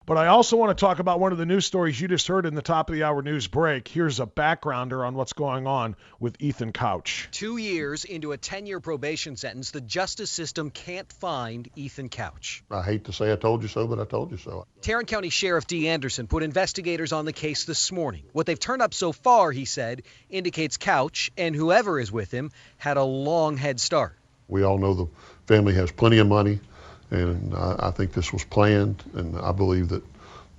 But I also want to talk about one of the news stories you just heard in the top of the hour news break. Here's a backgrounder on what's going on with Ethan Couch. 2 years into a 10-year probation sentence, the justice system can't find Ethan Couch. I hate to say I told you so, but I told you so. Tarrant County Sheriff D. Anderson put investigators on the case this morning. What they've turned up so far, he said, indicates Couch and whoever is with him had a long head start. We all know the family has plenty of money, and I think this was planned, and I believe that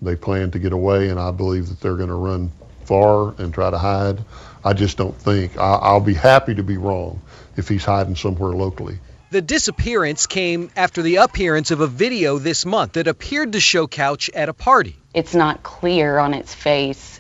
they planned to get away, and I believe that they're going to run far and try to hide. I just don't think. I'll be happy to be wrong if he's hiding somewhere locally. The disappearance came after the appearance of a video this month that appeared to show Couch at a party. It's not clear on its face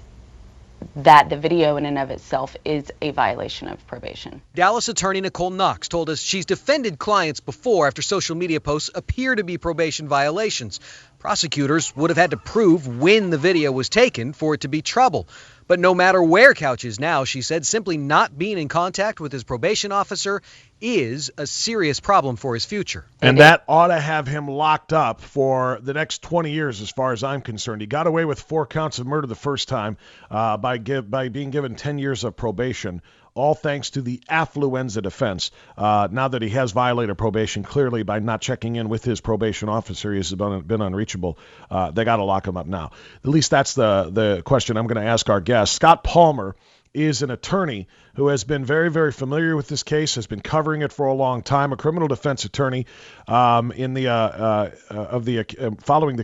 that the video in and of itself is a violation of probation. Dallas attorney Nicole Knox told us she's defended clients before after social media posts appear to be probation violations. Prosecutors would have had to prove when the video was taken for it to be trouble. But no matter where Couch is now, she said simply not being in contact with his probation officer is a serious problem for his future. And that ought to have him locked up for the next 20 years as far as I'm concerned. He got away with 4 counts of murder the first time by being given 10 years of probation, all thanks to the Affluenza defense. Now that he has violated probation, clearly by not checking in with his probation officer, he has been unreachable. They got to lock him up now. At least that's the question I'm going to ask our guest. Scott Palmer is an attorney who has been very, very familiar with this case, has been covering it for a long time, a criminal defense attorney following the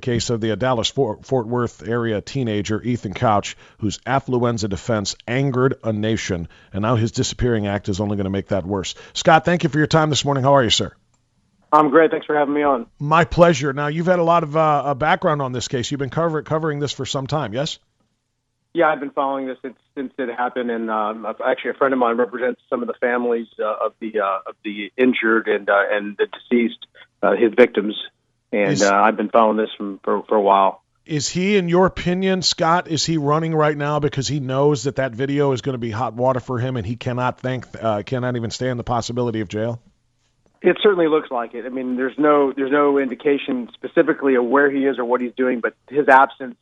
case of the Dallas-Fort Worth area teenager Ethan Couch, whose Affluenza defense angered a nation, and now his disappearing act is only going to make that worse. Scott, thank you for your time this morning. How are you, sir? I'm great. Thanks for having me on. My pleasure. Now, you've had a lot of background on this case. You've been covering this for some time, yes? Yeah, I've been following this since it happened, and actually a friend of mine represents some of the families of the injured and the deceased, his victims, and I've been following this for a while. Is he, in your opinion, Scott, is he running right now because he knows that video is going to be hot water for him, and he cannot even stand the possibility of jail? It certainly looks like it. I mean, there's no indication specifically of where he is or what he's doing, but his absence,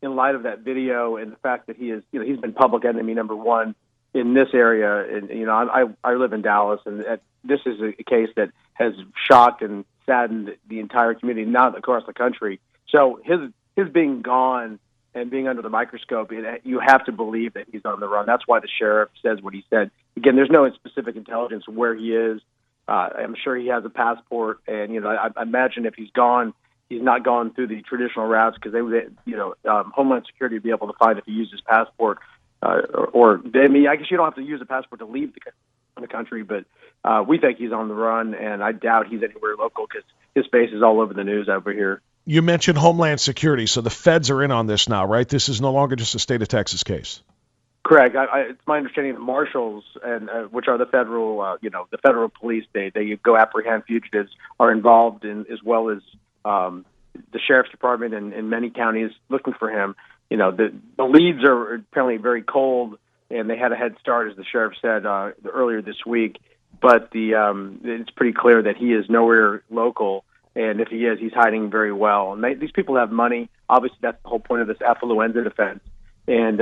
in light of that video and the fact that he's been public enemy number one in this area, and I live in Dallas, and this is a case that has shocked and saddened the entire community, not across the country. So his being gone and being under the microscope, you have to believe that he's on the run. That's why the sheriff says what he said. Again, there's no specific intelligence where he is. I'm sure he has a passport, and I imagine if he's gone, he's not gone through the traditional routes because they would, Homeland Security would be able to find if he used his passport, I guess you don't have to use a passport to leave the country, but we think he's on the run, and I doubt he's anywhere local because his face is all over the news over here. You mentioned Homeland Security, so the feds are in on this now, right? This is no longer just a state of Texas case. Correct. It's my understanding the marshals, and which are the federal, the federal police, they go apprehend fugitives, are involved in, as well as the sheriff's department in many counties looking for him. The leads are apparently very cold, and they had a head start, as the sheriff said earlier this week. But it's pretty clear that he is nowhere local, and if he is, he's hiding very well. And these people have money. Obviously, that's the whole point of this Affluenza defense. And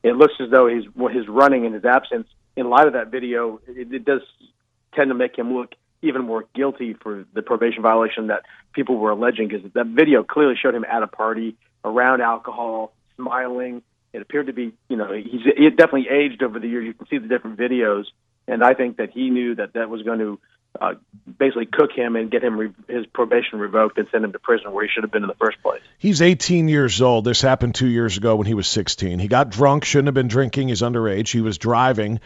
it looks as though his running and his absence, in light of that video, it does tend to make him look even more guilty for the probation violation that people were alleging, because that video clearly showed him at a party around alcohol, smiling. It appeared to be, he definitely aged over the years. You can see the different videos, and I think that he knew that was going to basically cook him and get him his probation revoked and send him to prison where he should have been in the first place. He's 18 years old. This happened 2 years ago when he was 16. He got drunk, shouldn't have been drinking. He's underage. He was driving,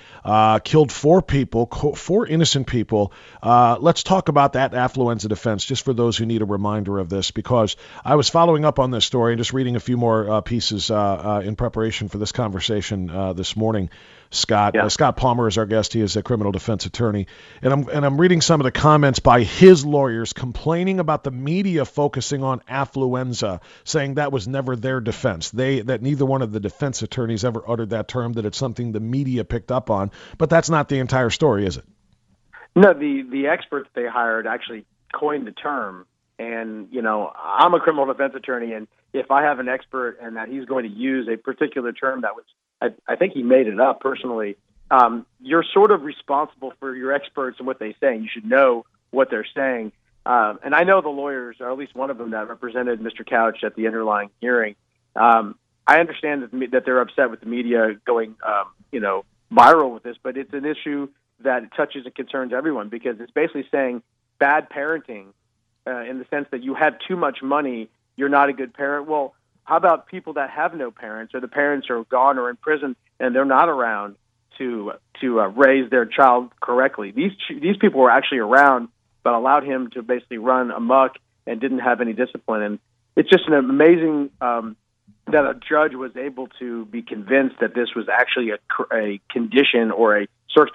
killed 4 people, 4 innocent people. Let's talk about that Affluenza defense, just for those who need a reminder of this, because I was following up on this story and just reading a few more pieces in preparation for this conversation this morning. Scott. Yeah. Scott Palmer is our guest. He is a criminal defense attorney. And I'm reading some of the comments by his lawyers complaining about the media focusing on Affluenza, saying that was never their defense. That neither one of the defense attorneys ever uttered that term, that it's something the media picked up on. But that's not the entire story, is it? No, the experts they hired actually coined the term. And, I'm a criminal defense attorney, and if I have an expert and that he's going to use a particular term that was, I think he made it up personally, you're sort of responsible for your experts and what they say. You should know what they're saying. And I know the lawyers, or at least one of them that represented Mr. Couch at the underlying hearing. I understand that they're upset with the media going, viral with this, but it's an issue that touches and concerns everyone, because it's basically saying bad parenting in the sense that you have too much money, you're not a good parent. Well, how about people that have no parents, or the parents are gone or in prison and they're not around to raise their child correctly? These people were actually around, but allowed him to basically run amok and didn't have any discipline. And it's just an amazing that a judge was able to be convinced that this was actually a condition or a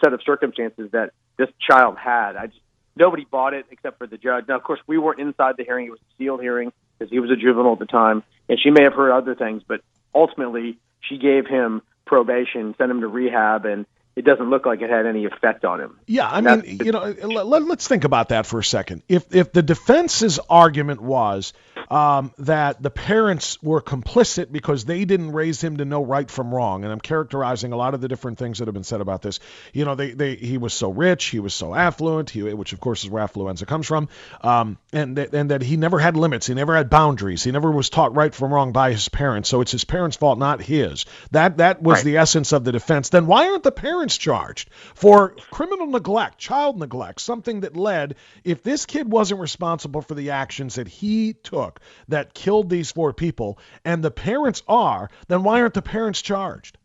set of circumstances that this child had. Nobody bought it except for the judge. Now, of course, we weren't inside the hearing. It was a sealed hearing because he was a juvenile at the time, and she may have heard other things, but ultimately she gave him probation, sent him to rehab, and it doesn't look like it had any effect on him. Yeah, I mean, let's think about that for a second. If the defense's argument was that the parents were complicit because they didn't raise him to know right from wrong, and I'm characterizing a lot of the different things that have been said about this. He was so rich, he was so affluent, which of course is where affluenza comes from, and that he never had limits, he never had boundaries, he never was taught right from wrong by his parents, so it's his parents' fault, not his. That was right. The essence of the defense. Then why aren't the parents charged for criminal neglect, child neglect, something that led, if this kid wasn't responsible for the actions that he took that killed these 4 people, and the parents are, then why aren't the parents charged?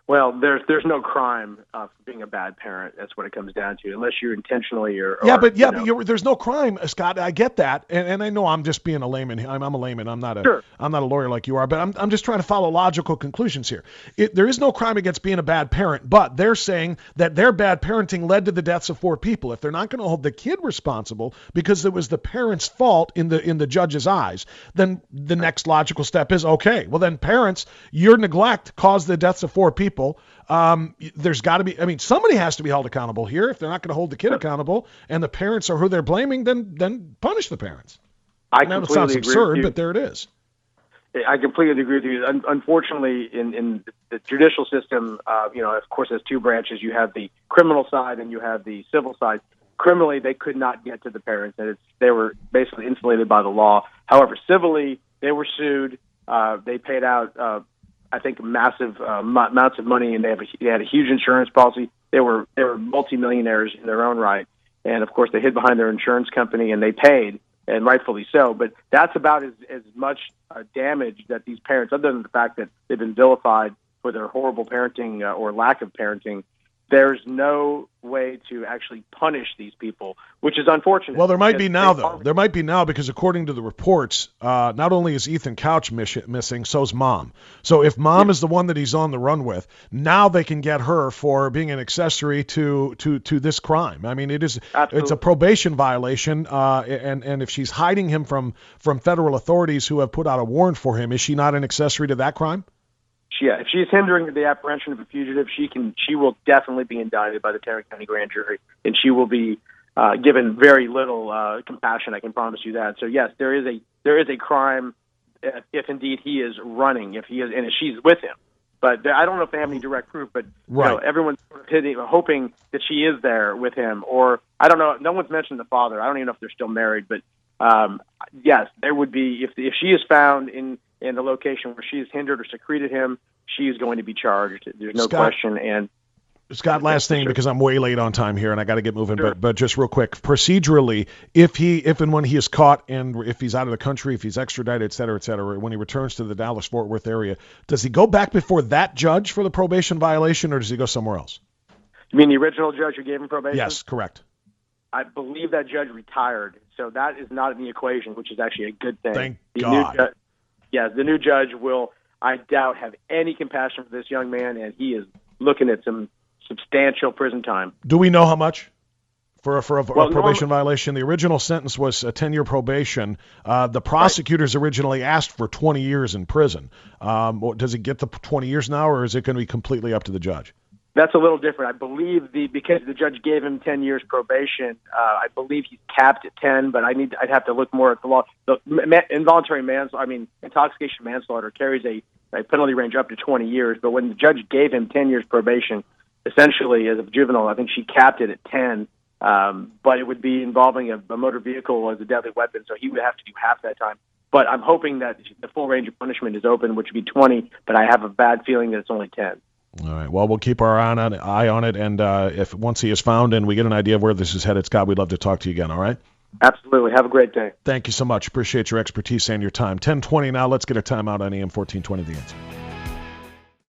Well, there's no crime for being a bad parent. That's what it comes down to, unless you're intentionally or but there's no crime, Scott. I get that, and I know I'm just being a layman. I'm a layman. I'm not a lawyer like you are, but I'm just trying to follow logical conclusions here. There is no crime against being a bad parent, but they're saying that their bad parenting led to the deaths of 4 people. If they're not going to hold the kid responsible because it was the parents' fault in the judge's eyes, then the next logical step is, okay, well then parents, your neglect caused the deaths of 4 people. There's got to be, somebody has to be held accountable here. If they're not going to hold the kid accountable and the parents are who they're blaming, then punish the parents. I know it sounds absurd, but there it is. I completely agree with you. Unfortunately, in the judicial system, of course, there's 2 branches. You have the criminal side and you have the civil side. Criminally, they could not get to the parents, and they were basically insulated by the law. However, civilly, they were sued. They paid out I think massive amounts of money, and they had a huge insurance policy. They were multimillionaires in their own right, and of course they hid behind their insurance company, and they paid, and rightfully so. But that's about as much damage that these parents, other than the fact that they've been vilified for their horrible parenting or lack of parenting, there's no way to actually punish these people, which is unfortunate. Well, there might be now, though. There might be now because according to the reports, not only is Ethan Couch missing, so's Mom. So if Mom is the one that he's on the run with, now they can get her for being an accessory to this crime. I mean, it's a probation violation, and if she's hiding him from federal authorities who have put out a warrant for him, is she not an accessory to that crime? Yeah, if she's hindering the apprehension of a fugitive, she will definitely be indicted by the Tarrant County Grand Jury, and she will be given very little compassion. I can promise you that. So yes, there is a crime if indeed he is running, if she's with him. But I don't know if they have any direct proof. But right. Everyone's hoping that she is there with him, or I don't know. No one's mentioned the father. I don't even know if they're still married. But yes, there would be if she is found in the location where she's hindered or secreted him, she is going to be charged. There's no question. And Scott, last thing, because I'm way late on time here and I got to get moving, but just real quick, procedurally, if and when he is caught and if he's out of the country, if he's extradited, et cetera, when he returns to the Dallas-Fort Worth area, does he go back before that judge for the probation violation, or does he go somewhere else? You mean the original judge who gave him probation? Yes, correct. I believe that judge retired, so that is not in the equation, which is actually a good thing. Thank God. The new judge will, I doubt, have any compassion for this young man, and he is looking at some substantial prison time. Do we know how much for a probation violation? The original sentence was a 10-year probation. The prosecutors originally asked for 20 years in prison. Does he get the 20 years now, or is it going to be completely up to the judge? That's a little different. I believe because the judge gave him 10 years probation, I believe he's capped at 10, but I'd have to look more at the law. Intoxication manslaughter carries a penalty range up to 20 years, but when the judge gave him 10 years probation, essentially as a juvenile, I think she capped it at 10, but it would be involving a motor vehicle as a deadly weapon, so he would have to do half that time. But I'm hoping that the full range of punishment is open, which would be 20, but I have a bad feeling that it's only 10. All right. Well, we'll keep our eye on it, and if once he is found and we get an idea of where this is headed, Scott, we'd love to talk to you again. All right. Absolutely. Have a great day. Thank you so much. Appreciate your expertise and your time. 10:20 now. Let's get a timeout on AM 1420 The Answer.